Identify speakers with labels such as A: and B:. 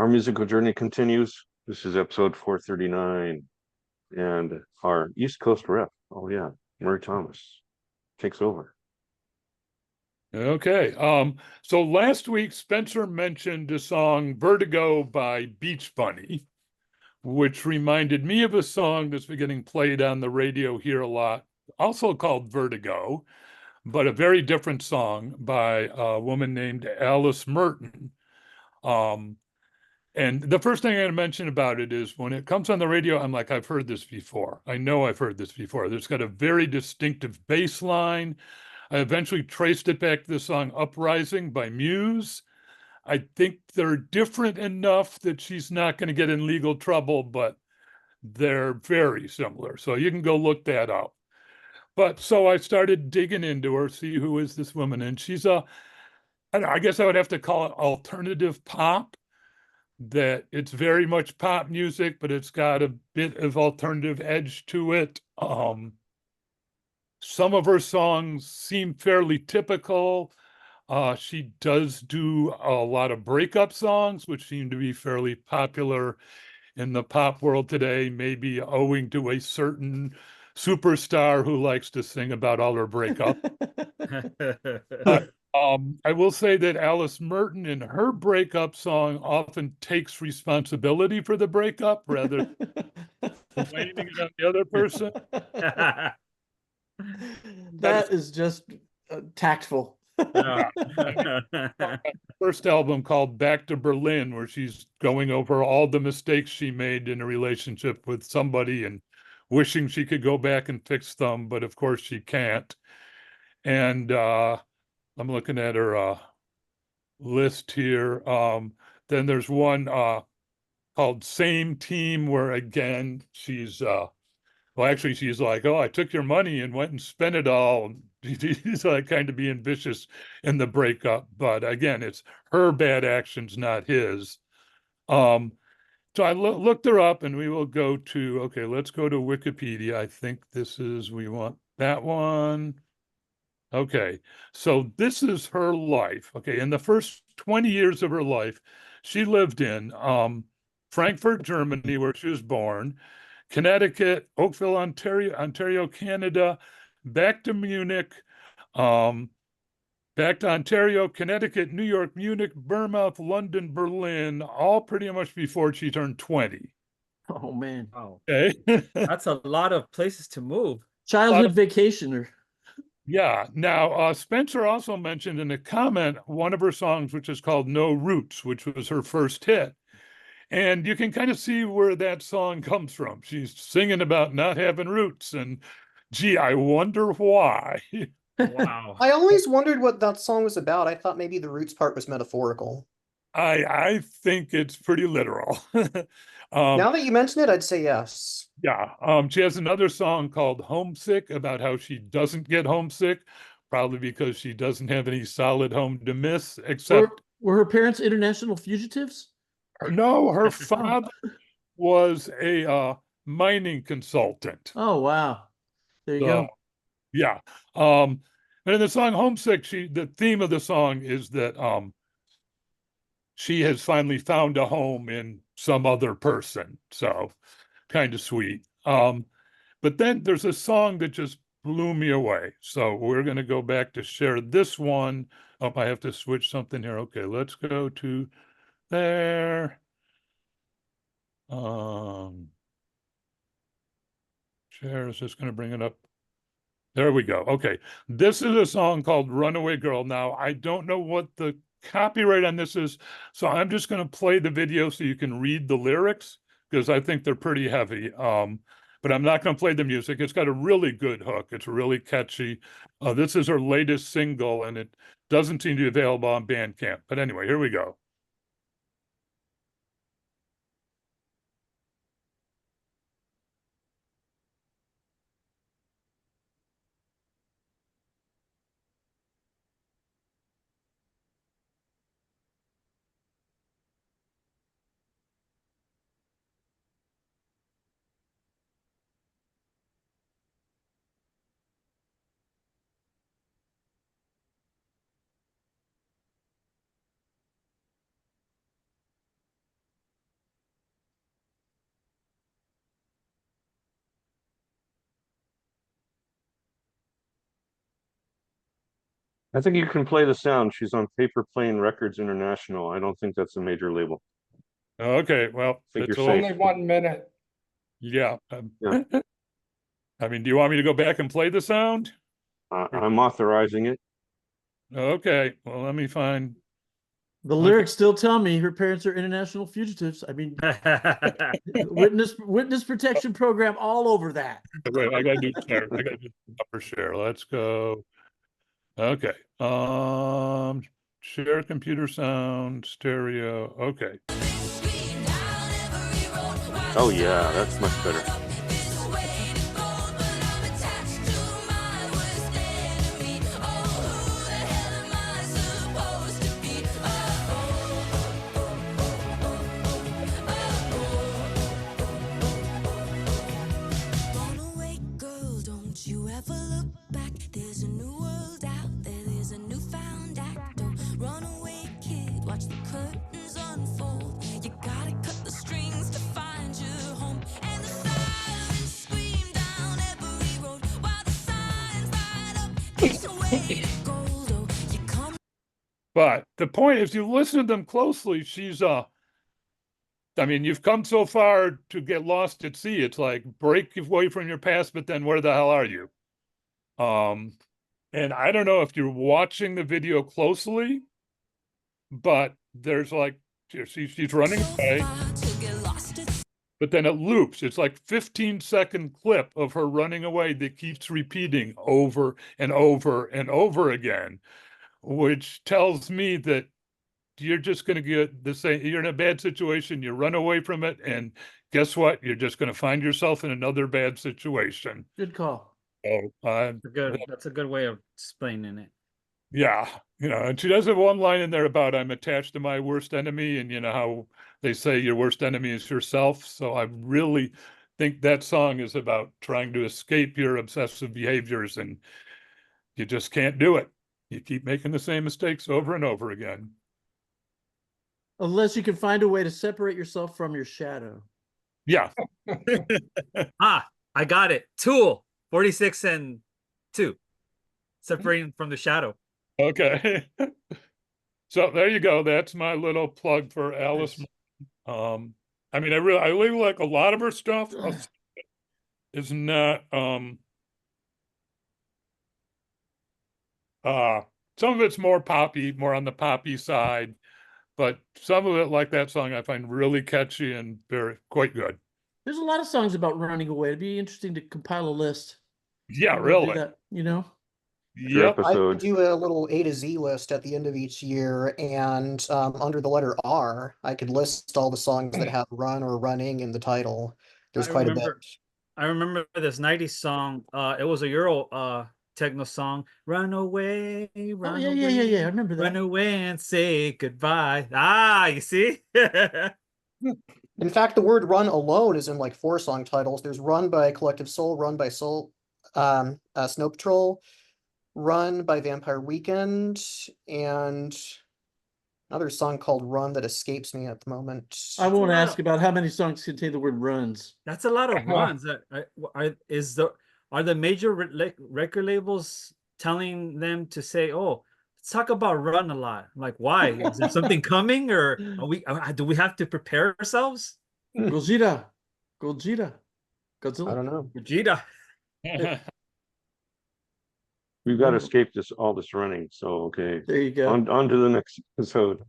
A: Our musical journey continues. This is episode 439, and our East Coast rep, oh yeah, Murray Thomas, takes over.
B: Okay. So last week Spencer mentioned a song Vertigo by Beach Bunny, which reminded me of a song that's been getting played on the radio here a lot, also called Vertigo, but a very different song by a woman named Alice Merton. Um, and the first thing I'm going to mention about it is when it comes on the radio, I'm like, I've heard this before. I know I've heard this before. There's got a very distinctive bass line. I eventually traced it back to the song Uprising by Muse. I think they're different enough that she's not going to get in legal trouble, but they're very similar. So you can go look that up. But so I started digging into her, see who is this woman. And she's I guess I would have to call it alternative pop, that it's very much pop music, but it's got a bit of alternative edge to it. Some of her songs seem fairly typical. She does do a lot of breakup songs, which seem to be fairly popular in the pop world today, maybe owing to a certain superstar who likes to sing about all her breakup. But I will say that Alice Merton in her breakup song often takes responsibility for the breakup rather than blaming it on the other person.
C: That is just tactful.
B: First album called Back to Berlin, where she's going over all the mistakes she made in a relationship with somebody and wishing she could go back and fix them, but of course she can't. And I'm looking at her list here. Then there's one called Same Team, where again she's well, actually, she's like, "Oh, I took your money and went and spent it all." She's like kind of being vicious in the breakup, but again, it's her bad actions, not his. Um, so I looked her up, and we will go to, okay, let's go to Wikipedia. I think we want that one. Okay, so this is her life. Okay, in the first 20 years of her life, she lived in Frankfurt, Germany, where she was born, Connecticut, Oakville, Ontario, Canada, back to Munich, um, back to Ontario, Connecticut, New York, Munich, Bournemouth, London, Berlin, all pretty much before she turned 20.
C: Oh man.
D: Wow.
B: Okay.
D: That's a lot of places to move.
C: Childhood vacationer.
B: Yeah. Now, Spencer also mentioned in a comment one of her songs, which is called No Roots, which was her first hit. And you can kind of see where that song comes from. She's singing about not having roots. And gee, I wonder why.
D: Wow.
E: I always wondered what that song was about. I thought maybe the roots part was metaphorical.
B: I think it's pretty literal.
E: Now that you mention it, I'd say yes.
B: Yeah. She has another song called Homesick, about how she doesn't get homesick, probably because she doesn't have any solid home to miss, except
C: Were her parents international fugitives?
B: no, her father was a mining consultant.
C: Oh wow. There you
B: So,
C: go.
B: yeah. And in the song Homesick, the theme of the song is that she has finally found a home in some other person. So kind of sweet. But then there's a song that just blew me away. So we're going to go back to share this one. Oh, I have to switch something here. Okay, let's go to there. Share is just going to bring it up. There we go. Okay. This is a song called Runaway Girl. Now, I don't know what the copyright on this is, so I'm just going to play the video so you can read the lyrics, because I think they're pretty heavy. But I'm not going to play the music. It's got a really good hook. It's really catchy. This is her latest single, and it doesn't seem to be available on Bandcamp. But anyway, here we go.
A: I think you can play the sound. She's on Paper Plane Records International. I don't think that's a major label.
B: Okay, well,
A: Think
B: it's
A: you're
B: all-
A: safe.
F: Only 1 minute.
B: yeah.
A: Yeah.
B: I mean, do you want me to go back and play the sound?
A: I'm authorizing it.
B: Okay, well, let me find.
C: The lyrics still tell me her parents are international fugitives. I mean, witness protection program all over that.
B: Wait, I gotta do share. I gotta do upper share. Let's go. Okay. Share computer sound, stereo. Okay.
A: Oh yeah, that's much better.
B: But the point, if you listen to them closely, she's I mean, you've come so far to get lost at sea. It's like break away from your past, but then where the hell are you? And I don't know if you're watching the video closely, but there's like she's running away, but then it loops. It's like 15-second clip of her running away that keeps repeating over and over and over again, which tells me that you're just going to get the same. You're in a bad situation. You run away from it, and guess what? You're just going to find yourself in another bad situation.
C: Good call.
B: Oh,
D: That's a good way of explaining it.
B: yeah, and she does have one line in there about I'm attached to my worst enemy, and you know how they say your worst enemy is yourself. So I really think that song is about trying to escape your obsessive behaviors, and you just can't do it. You keep making the same mistakes over and over again.
C: Unless you can find a way to separate yourself from your shadow.
B: Yeah.
D: I got it. Tool 46 and 2. Separating from the shadow.
B: Okay. So there you go. That's my little plug for Alice.
C: Nice.
B: I mean, I really like a lot of her stuff. Is not some of it's more poppy, more on the poppy side, but some of it, like that song, I find really catchy and quite good.
C: There's a lot of songs about running away. It'd be interesting to compile a list.
B: Yeah,
C: Maybe
B: really.
C: do that,
B: Yep.
E: I
A: Episode.
E: do a little A to Z list at the end of each year, and under the letter R, I could list all the songs that have run or running in the title. There's
D: I
E: quite a bit.
D: I remember this 90s song. It was a Euro techno song. Run away, run away.
C: Yeah. I remember that.
D: Run away and say goodbye. You see?
E: In fact, the word run alone is in like 4 song titles. There's Run by Collective Soul, Run by Soul, Snow Patrol, Run by Vampire Weekend, and another song called Run that escapes me at the moment.
C: I won't ask about how many songs contain the word runs.
D: That's a lot of runs. Are the major record labels telling them to say, "Oh, let's talk about run a lot"? Like, why? Is there something coming, or do we have to prepare ourselves?
C: Gojira.
E: I
C: Godzilla.
E: don't know.
D: Vegeta.
A: We've got to escape all this running. So okay.
C: There you go.
A: On to the next episode.